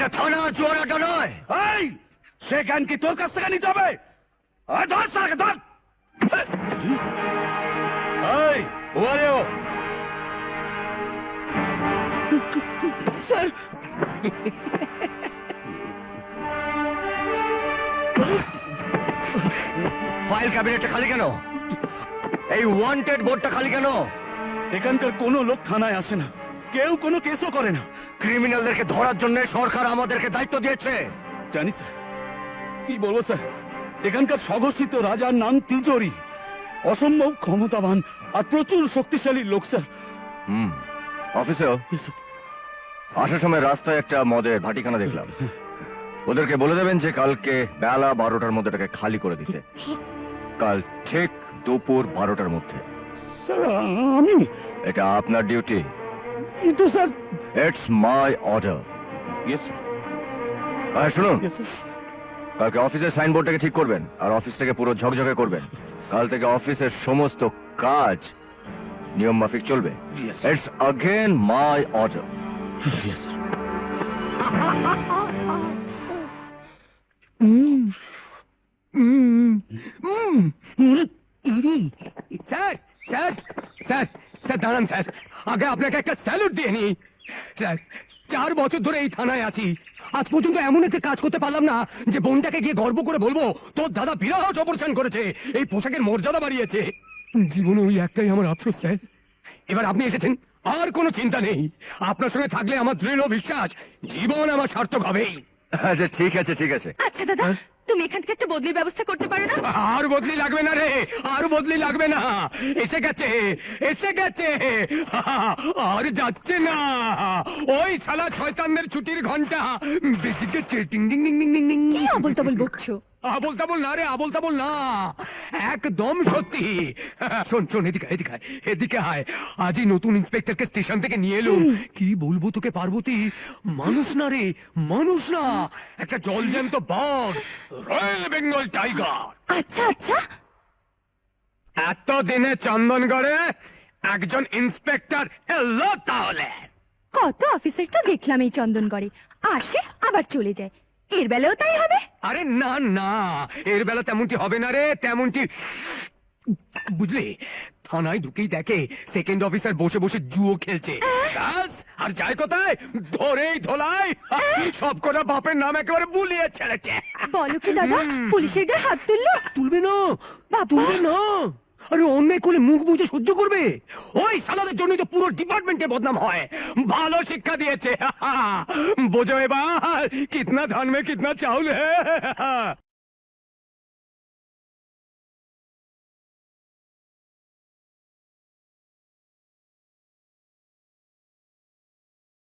এটা থানা জোয়ারাটা নয়। এই সে জ্ঞান কি তোর কাছ থেকে নিতে হবে? ধর স্যারকে ধর। এই ওরে ও স্যার ফাইল ক্যাবিনেটটা খালি কেন? এই ওয়ান্টেড বোর্ডটা খালি কেন? এখানকার কোনো লোক থানায় আসে না, কেউ কোনো কেসও করে না। ক্রিমিনালদেরকে ধরার জন্য সরকার আমাদেরকে দায়িত্ব দিয়েছে। জানি স্যার, কি বলবো স্যার, এখানকার স্বঘোষিত রাজার নাম তিজোরি, অসম্ভব ক্ষমতাবান আর প্রচুর শক্তিশালী লোক স্যার। অফিসেও আসার সময় রাস্তায় একটা মদের ভাটিখানা দেখলাম। ওদেরকে বলে দেবেন যে কালকে বেলা 12টার মধ্যে এটাকে খালি করে দিতে। কাল ঠিক দুপুর 12টার মধ্যে। স্যার আমি এটা আপনার ডিউটি। কিন্তু sir. It's my order. Yes sir. শুনুন, ইয়েস স্যার। কালকে অফিসের সাইনবোর্ডটাকে ঠিক করবেন আর অফিসটাকে পুরো ঝকঝকে করবেন। কাল থেকে অফিসের সমস্ত কাজ নিয়ম মাফিক চলবে। Yes, sir. It's again my order. Yes sir. Sir sir sir sir দাঁড়ান স্যার, আগে আপনাকে একটা স্যালুট দিয়ে নি। স্যার 4 বছর ধরে এই থানায় আছি, আজ পর্যন্ত এমন একটা কাজ করতে পারলাম না যে বোনটাকে গিয়ে গর্ব করে বলবো তোর দাদা বিরাট অপারেশন করেছে, এই পোশাকের মর্যাদা বাড়িয়েছে। জীবনে ওই একটাই আমার আফসোস স্যার। এবার আপনি এসেছেন, আর কোনো চিন্তা নেই। আপনার সঙ্গে থাকলে আমার দৃঢ় বিশ্বাস জীবন আমার সার্থক হবেই। আচ্ছা ঠিক আছে ঠিক আছে। আচ্ছা দাদা, তুমি এখান থেকে একটা বদলির ব্যবস্থা করতে পারো না? আর বদলি লাগবে না রে, আর বদলি লাগবে না। এসে গেছে এসে গেছে, আর যাচ্ছে না। ওই শালা শয়তানদের ছুটির ঘন্টা বেজে গেছে। টিং টিং টিং টিং টিং টিং। কি আবল তাবল বকছো? আবল তাবল না রে, আবল তাবল না, একদম সত্যি। শোন শোন, এদিকে এদিকে আয়, এদিকে আয়। আজই নতুন ইন্সপেক্টরকে স্টেশন থেকে নিয়ে এলো। কি বলবো তোকে পার্বতী, মানুষ না রে, মানুষ না, একটা জলজ্যান্ত বাঘ, রয়্যাল বেঙ্গল টাইগার। আচ্ছা আচ্ছা, এতদিনে চন্দনগড়ে একজন ইন্সপেক্টর এলো তাহলে। কত অফিসার তো দেখলাম এই চন্দনগড়ে, আসে আবার চলে যায়, এর বেলাও তাই হবে? আরে না না, এর বেলা তেমনটি হবে না রে, তেমনটি বুঝলি। থানায় ঢুকেই দেখে সেকেন্ড অফিসার বসে বসে জুয়ো খেলছে, ব্যাস, আর যায় কোথায়, ধরেই ধোলাই সব কটা বাপের নাম একেবারে বুলিয়ে ছেড়েছে। বলো কি দাদা, পুলিশের গায়ে হাত তুললো? তুলবে না, বাবা! তুলবে না। আরে অন্যায় করলে মুখ বুঝে সহ্য করবে? ওই সালাদের জন্যই তো পুরো ডিপার্টমেন্টে বদনাম হয়। ভালো শিক্ষা দিয়েছে। বোঝো এবার কিতনা ধান মে কিতনা চাউল হ্যাঁ।